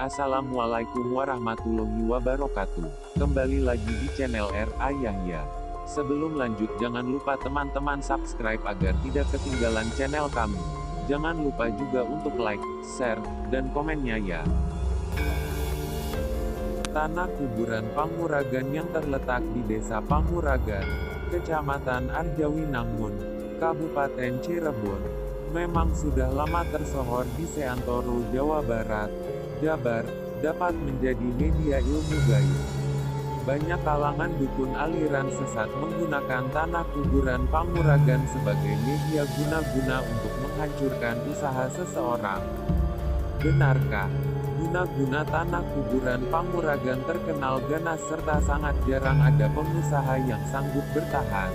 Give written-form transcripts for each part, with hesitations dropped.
Assalamualaikum warahmatullahi wabarakatuh. Kembali lagi di channel RA Yahya. Sebelum lanjut, jangan lupa teman-teman subscribe agar tidak ketinggalan channel kami. Jangan lupa juga untuk like, share, dan komennya ya. Tanah kuburan Panguragan yang terletak di Desa Panguragan, Kecamatan Arjawinangun, Kabupaten Cirebon, memang sudah lama tersohor di seantero Jawa Barat, Jabar, dapat menjadi media ilmu gaib. Banyak kalangan dukun aliran sesat menggunakan tanah kuburan Panguragan sebagai media guna-guna untuk menghancurkan usaha seseorang. Benarkah? Guna-guna tanah kuburan Panguragan terkenal ganas serta sangat jarang ada pengusaha yang sanggup bertahan.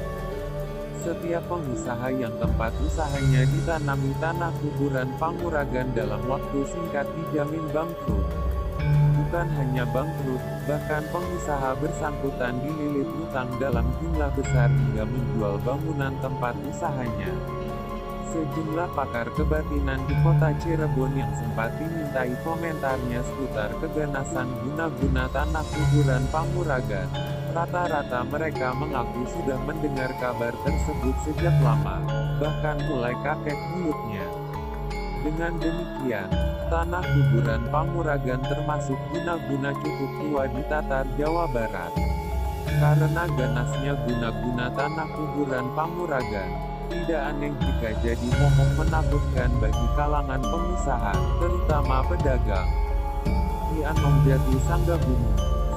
Setiap pengusaha yang tempat usahanya ditanami tanah kuburan Panguragan dalam waktu singkat dijamin bangkrut. Bukan hanya bangkrut, bahkan pengusaha bersangkutan dililit utang dalam jumlah besar hingga menjual bangunan tempat usahanya. Sejumlah pakar kebatinan di kota Cirebon yang sempat dimintai komentarnya seputar keganasan guna-guna tanah kuburan Panguragan. Rata-rata mereka mengaku sudah mendengar kabar tersebut sejak lama, bahkan mulai kakek buyutnya. Dengan demikian, tanah kuburan Panguragan termasuk guna-guna cukup tua di Tatar Jawa Barat. Karena ganasnya guna-guna tanah kuburan Panguragan, tidak aneh jika jadi momok menakutkan bagi kalangan pengusaha, terutama pedagang. Ki Anom Jati Sanggabumi,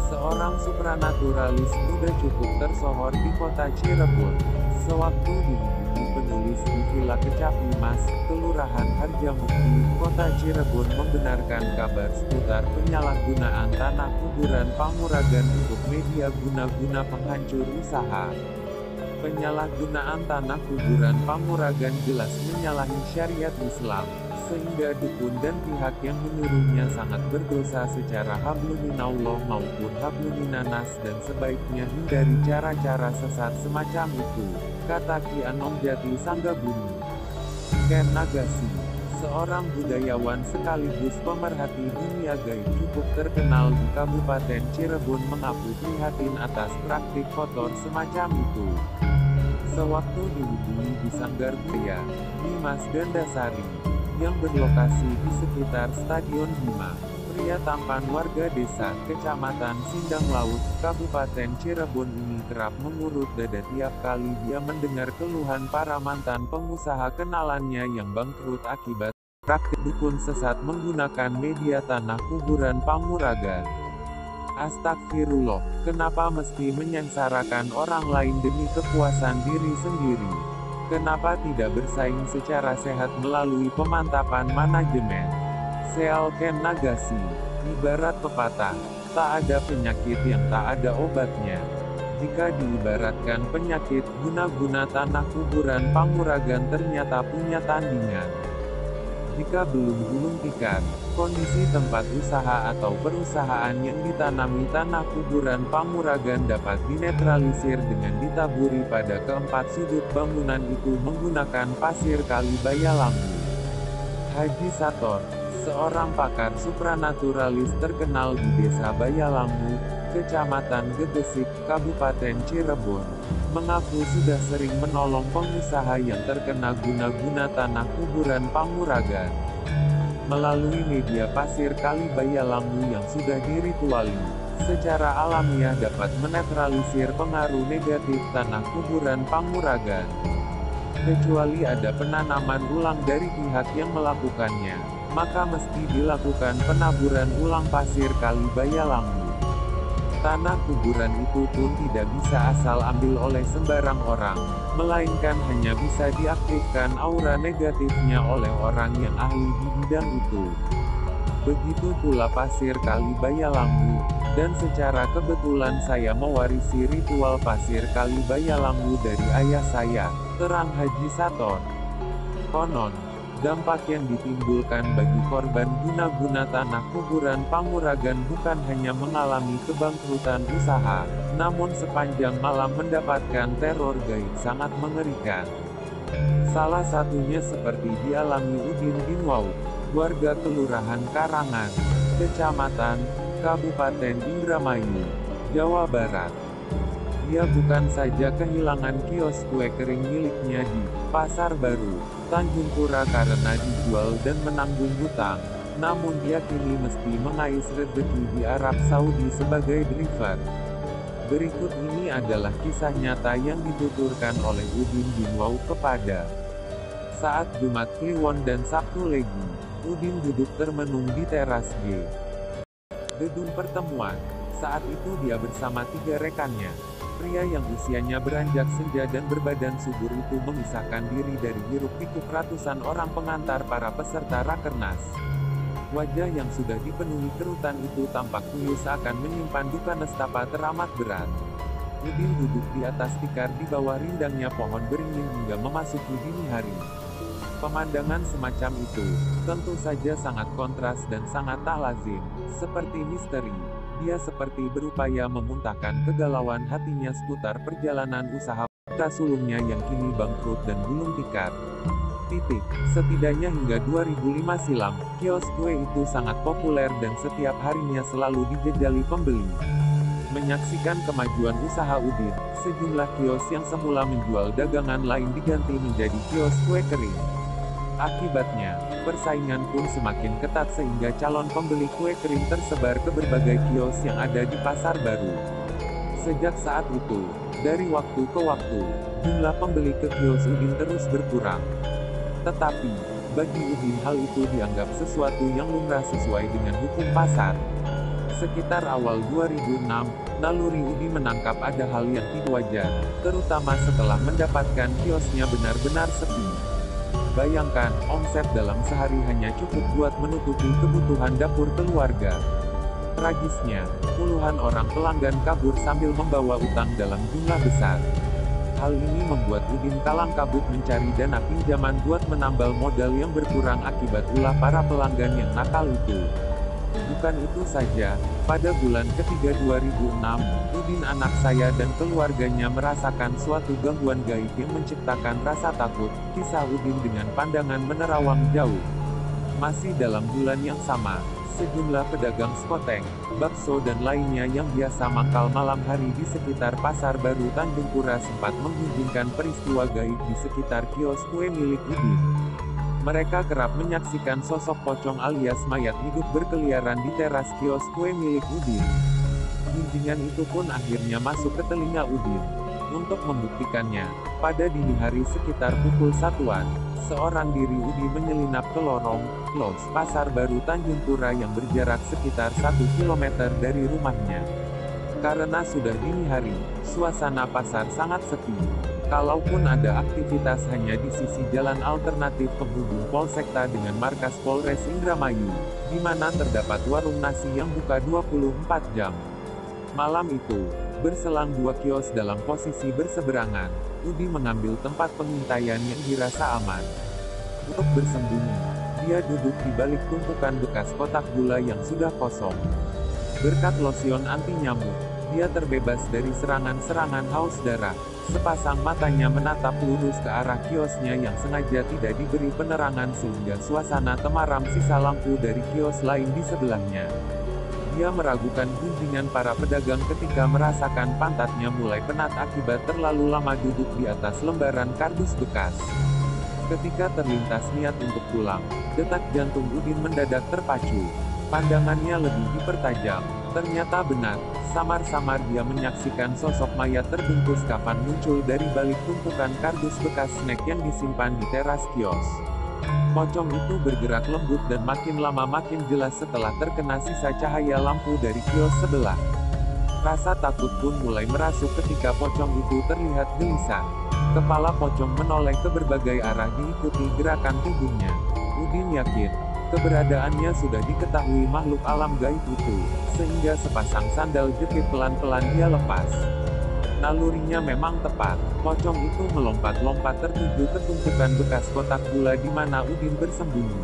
seorang supranaturalis muda cukup tersohor di kota Cirebon, sewaktu dihubungi penulis di Villa Kecapi Mas, Kelurahan Harjamukti, kota Cirebon membenarkan kabar seputar penyalahgunaan tanah kuburan Panguragan untuk media guna-guna penghancur usaha. Penyalahgunaan tanah kuburan Panguragan jelas menyalahi syariat Islam, sehingga dukun dan pihak yang menyuruhnya sangat berdosa secara habluminallah maupun habluminanas dan sebaiknya hindari cara-cara sesat semacam itu, kata Ki Anom Jati Sanggabumi. Ken Nagasi, seorang budayawan sekaligus pemerhati dunia gaib cukup terkenal di Kabupaten Cirebon mengaku prihatin atas praktik kotor semacam itu. Sewaktu dihubungi di Sanggar Budaya, Dimas Gandasari, yang berlokasi di sekitar Stadion Bima, pria tampan warga desa, Kecamatan Sindang Laut, Kabupaten Cirebon ini kerap mengurut dada tiap kali dia mendengar keluhan para mantan pengusaha kenalannya yang bangkrut akibat praktik dukun sesat menggunakan media tanah kuburan Panguragan. Astagfirullah, kenapa mesti menyengsarakan orang lain demi kepuasan diri sendiri? Kenapa tidak bersaing secara sehat melalui pemantapan manajemen? Seal Ken Nagasi, ibarat pepatah, tak ada penyakit yang tak ada obatnya. Jika diibaratkan penyakit, guna-guna tanah kuburan Panguragan ternyata punya tandingan. Jika belum gulung tikar, kondisi tempat usaha atau perusahaan yang ditanami tanah kuburan Panguragan dapat dinetralisir dengan ditaburi pada keempat sudut bangunan itu menggunakan pasir kali Bayalambu. Haji Sator, seorang pakar supranaturalis terkenal di Desa Bayalambu, Kecamatan Gegesik, Kabupaten Cirebon, mengaku sudah sering menolong pengusaha yang terkena guna-guna tanah kuburan Panguragan. Melalui media pasir kali Bayalambu yang sudah dirituali, secara alamiah dapat menetralisir pengaruh negatif tanah kuburan Panguragan. Kecuali ada penanaman ulang dari pihak yang melakukannya, maka mesti dilakukan penaburan ulang pasir kali Bayalambu. Tanah kuburan itu pun tidak bisa asal ambil oleh sembarang orang, melainkan hanya bisa diaktifkan aura negatifnya oleh orang yang ahli di bidang itu. Begitu pula pasir kali Bayalambu, dan secara kebetulan saya mewarisi ritual pasir kali Bayalambu dari ayah saya, terang Haji Sator. Konon, dampak yang ditimbulkan bagi korban guna-guna tanah kuburan Panguragan bukan hanya mengalami kebangkrutan usaha, namun sepanjang malam mendapatkan teror gaib sangat mengerikan. Salah satunya seperti dialami Udin bin Waud, warga Kelurahan Karangan, Kecamatan, Kabupaten Indramayu, Jawa Barat. Dia bukan saja kehilangan kios kue kering miliknya di Pasar Baru, Tanjung Pura karena dijual dan menanggung hutang, namun dia kini mesti mengais rezeki di Arab Saudi sebagai driver. Berikut ini adalah kisah nyata yang dituturkan oleh Udin bin Wow kepada saat Jumat Kliwon dan Sabtu Legi. Udin duduk termenung di teras gedung pertemuan. Saat itu dia bersama 3 rekannya. Pria yang usianya beranjak senja dan berbadan subur itu memisahkan diri dari hiruk-pikuk ratusan orang pengantar para peserta rakernas. Wajah yang sudah dipenuhi kerutan itu tampak kuyup seakan menyimpan duka nestapa teramat berat. Udin duduk di atas tikar di bawah rindangnya pohon beringin hingga memasuki dini hari. Pemandangan semacam itu, tentu saja sangat kontras dan sangat tak lazim. Seperti misteri, dia seperti berupaya memuntahkan kegalauan hatinya seputar perjalanan usaha sulungnya yang kini bangkrut dan gulung tikar. Setidaknya hingga 2005 silam, kios kue itu sangat populer dan setiap harinya selalu dijejali pembeli. Menyaksikan kemajuan usaha Udin, sejumlah kios yang semula menjual dagangan lain diganti menjadi kios kue kering. Akibatnya, persaingan pun semakin ketat sehingga calon pembeli kue kering tersebar ke berbagai kios yang ada di Pasar Baru. Sejak saat itu, dari waktu ke waktu, jumlah pembeli ke kios Udin terus berkurang. Tetapi, bagi Udin hal itu dianggap sesuatu yang lumrah sesuai dengan hukum pasar. Sekitar awal 2006, naluri Udin menangkap ada hal yang tidak wajar, terutama setelah mendapatkan kiosnya benar-benar sepi. Bayangkan, omset dalam sehari hanya cukup buat menutupi kebutuhan dapur keluarga. Tragisnya, puluhan orang pelanggan kabur sambil membawa utang dalam jumlah besar. Hal ini membuat Udin kalang kabut mencari dana pinjaman buat menambal modal yang berkurang akibat ulah para pelanggan yang nakal itu. Bukan itu saja, pada bulan ketiga 2006, Udin anak saya dan keluarganya merasakan suatu gangguan gaib yang menciptakan rasa takut. Kisah Udin dengan pandangan menerawang jauh. Masih dalam bulan yang sama, sejumlah pedagang skoteng, bakso dan lainnya yang biasa mangkal malam hari di sekitar Pasar Baru Tanjung Pura sempat menggunjingkan peristiwa gaib di sekitar kios kue milik Udin. Mereka kerap menyaksikan sosok pocong alias mayat hidup berkeliaran di teras kios kue milik Udin. Gunjingan itu pun akhirnya masuk ke telinga Udin. Untuk membuktikannya, pada dini hari sekitar pukul 1-an, seorang diri Udin menyelinap ke lorong los Pasar Baru Tanjung Pura yang berjarak sekitar 1 km dari rumahnya. Karena sudah dini hari, suasana pasar sangat sepi. Kalaupun ada aktivitas hanya di sisi jalan alternatif penghubung Polsekta dengan markas Polres Indramayu, di mana terdapat warung nasi yang buka 24 jam. Malam itu, berselang 2 kios dalam posisi berseberangan, Udin mengambil tempat pengintaian yang dirasa aman. Untuk bersembunyi, dia duduk di balik tumpukan bekas kotak gula yang sudah kosong. Berkat lotion anti nyamuk, dia terbebas dari serangan-serangan haus darah. Sepasang matanya menatap lurus ke arah kiosnya yang sengaja tidak diberi penerangan sehingga suasana temaram sisa lampu dari kios lain di sebelahnya. Dia meragukan gunjingan para pedagang ketika merasakan pantatnya mulai penat akibat terlalu lama duduk di atas lembaran kardus bekas. Ketika terlintas niat untuk pulang, detak jantung Udin mendadak terpacu. Pandangannya lebih dipertajam. Ternyata benar, samar-samar dia menyaksikan sosok mayat terbungkus kafan muncul dari balik tumpukan kardus bekas snack yang disimpan di teras kios. Pocong itu bergerak lembut dan makin lama makin jelas setelah terkena sisa cahaya lampu dari kios sebelah. Rasa takut pun mulai merasuk ketika pocong itu terlihat gelisah. Kepala pocong menoleh ke berbagai arah diikuti gerakan tubuhnya. Udin yakin, keberadaannya sudah diketahui makhluk alam gaib itu, sehingga sepasang sandal jepit pelan-pelan dia lepas. Nalurinya memang tepat, pocong itu melompat-lompat tertuju ke tumpukan bekas kotak gula di mana Udin bersembunyi.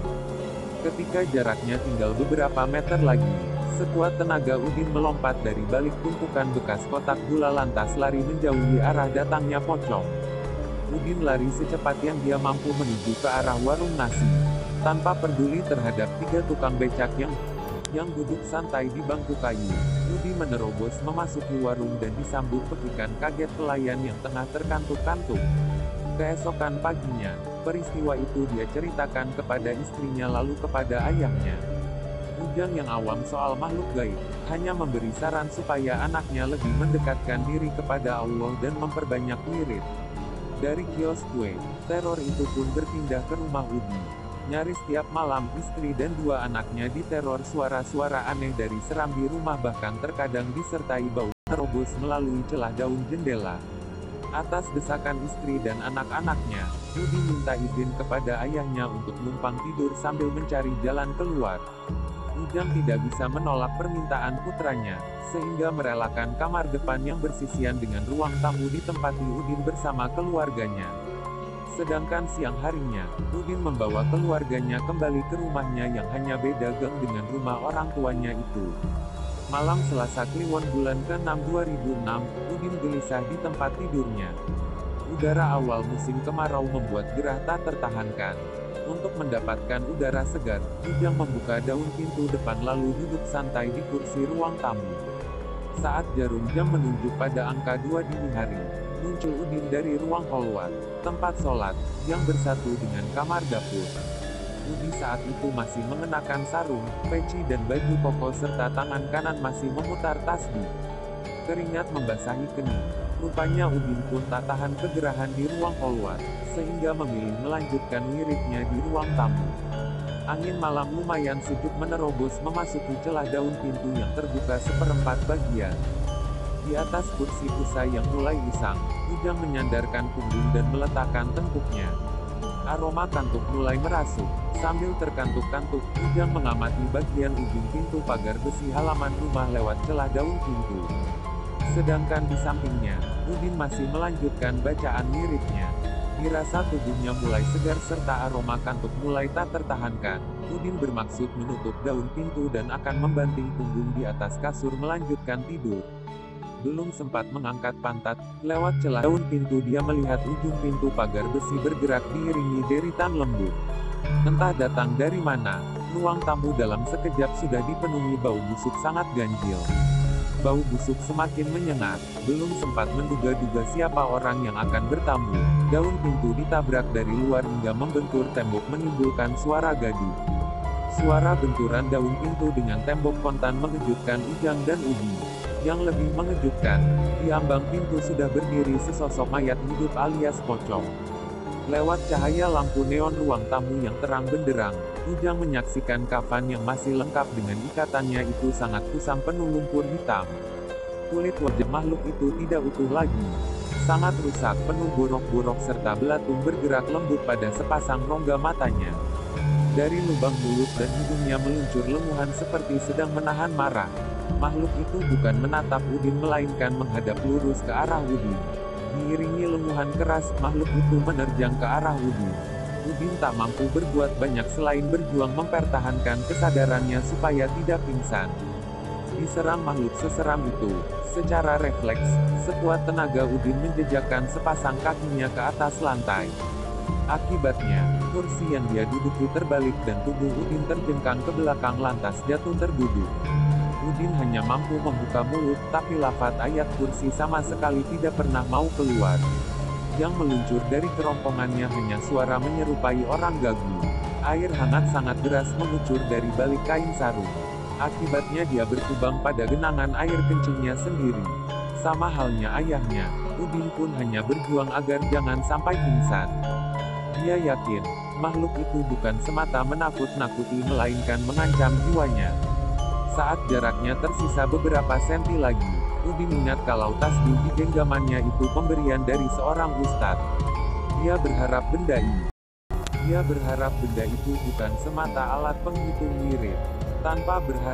Ketika jaraknya tinggal beberapa meter lagi, sekuat tenaga Udin melompat dari balik tumpukan bekas kotak gula lantas lari menjauhi arah datangnya pocong. Udin lari secepat yang dia mampu menuju ke arah warung nasi, tanpa peduli terhadap 3 tukang becak yang yang duduk santai di bangku kayu. Udi menerobos memasuki warung dan disambut pekikan kaget pelayan yang tengah terkantuk-kantuk. Keesokan paginya, peristiwa itu dia ceritakan kepada istrinya lalu kepada ayahnya. Ujang yang awam soal makhluk gaib, hanya memberi saran supaya anaknya lebih mendekatkan diri kepada Allah dan memperbanyak wirid. Dari kios kue, teror itu pun berpindah ke rumah Udi. Nyaris tiap malam istri dan dua anaknya diteror suara-suara aneh dari serambi rumah, bahkan terkadang disertai bau terobos melalui celah daun jendela. Atas desakan istri dan anak-anaknya, Udi minta izin kepada ayahnya untuk numpang tidur sambil mencari jalan keluar. Ujang tidak bisa menolak permintaan putranya, sehingga merelakan kamar depan yang bersisian dengan ruang tamu ditempati Udin bersama keluarganya. Sedangkan siang harinya, Udin membawa keluarganya kembali ke rumahnya yang hanya beda gang dengan rumah orang tuanya itu. Malam Selasa Kliwon bulan ke-6 2006, Udin gelisah di tempat tidurnya. Udara awal musim kemarau membuat gerah tak tertahankan. Untuk mendapatkan udara segar, Ujang membuka daun pintu depan lalu duduk santai di kursi ruang tamu. Saat jarum jam menunjuk pada angka 2 dini hari, muncul Udin dari ruang holwat, tempat sholat, yang bersatu dengan kamar dapur. Udi saat itu masih mengenakan sarung, peci dan baju koko serta tangan kanan masih memutar tasbih. Keringat membasahi kening. Rupanya Udin pun tak tahan kegerahan di ruang holwat, sehingga memilih melanjutkan wiridnya di ruang tamu. Angin malam lumayan sejuk menerobos memasuki celah daun pintu yang terbuka seperempat bagian. Di atas kursi busa yang mulai usang, Ujang menyandarkan punggung dan meletakkan tengkuknya. Aroma kantuk mulai merasuk. Sambil terkantuk-kantuk, Ujang mengamati bagian ujung pintu pagar besi halaman rumah lewat celah daun pintu. Sedangkan di sampingnya, Udin masih melanjutkan bacaan wiridnya. Dirasa tubuhnya mulai segar serta aroma kantuk mulai tak tertahankan, Udin bermaksud menutup daun pintu dan akan membanting punggung di atas kasur melanjutkan tidur. Belum sempat mengangkat pantat, lewat celah daun pintu dia melihat ujung pintu pagar besi bergerak diiringi deritan lembut. Entah datang dari mana, ruang tamu dalam sekejap sudah dipenuhi bau busuk sangat ganjil. Bau busuk semakin menyengat, belum sempat menduga-duga siapa orang yang akan bertamu, daun pintu ditabrak dari luar hingga membentur tembok menimbulkan suara gaduh. Suara benturan daun pintu dengan tembok kontan mengejutkan Ujang dan Udi. Yang lebih mengejutkan, di ambang pintu sudah berdiri sesosok mayat hidup alias pocong. Lewat cahaya lampu neon ruang tamu yang terang benderang, Ujang menyaksikan kafan yang masih lengkap dengan ikatannya itu sangat kusam penuh lumpur hitam. Kulit wajah makhluk itu tidak utuh lagi. Sangat rusak, penuh borok-borok serta belatung bergerak lembut pada sepasang rongga matanya. Dari lubang mulut dan hidungnya meluncur lenguhan seperti sedang menahan marah. Makhluk itu bukan menatap Udin melainkan menghadap lurus ke arah Udin. Diiringi lenguhan keras, makhluk itu menerjang ke arah Udin. Udin tak mampu berbuat banyak selain berjuang mempertahankan kesadarannya supaya tidak pingsan. Diserang makhluk seseram itu, secara refleks, sekuat tenaga Udin menjejakkan sepasang kakinya ke atas lantai. Akibatnya, kursi yang dia duduki terbalik dan tubuh Udin terjengkang ke belakang lantas jatuh terduduk. Udin hanya mampu membuka mulut, tapi lafaz ayat kursi sama sekali tidak pernah mau keluar. Yang meluncur dari kerongkongannya hanya suara menyerupai orang gagu. Air hangat sangat deras mengucur dari balik kain sarung. Akibatnya dia berkubang pada genangan air kencingnya sendiri. Sama halnya ayahnya, Udin pun hanya berjuang agar jangan sampai pingsan. Dia yakin, makhluk itu bukan semata menakut-nakuti melainkan mengancam jiwanya. Saat jaraknya tersisa beberapa senti lagi, Udin ingat kalau tasbih di genggamannya itu pemberian dari seorang ustadz. Dia berharap benda itu bukan semata alat penghitung wirid. Tanpa berharap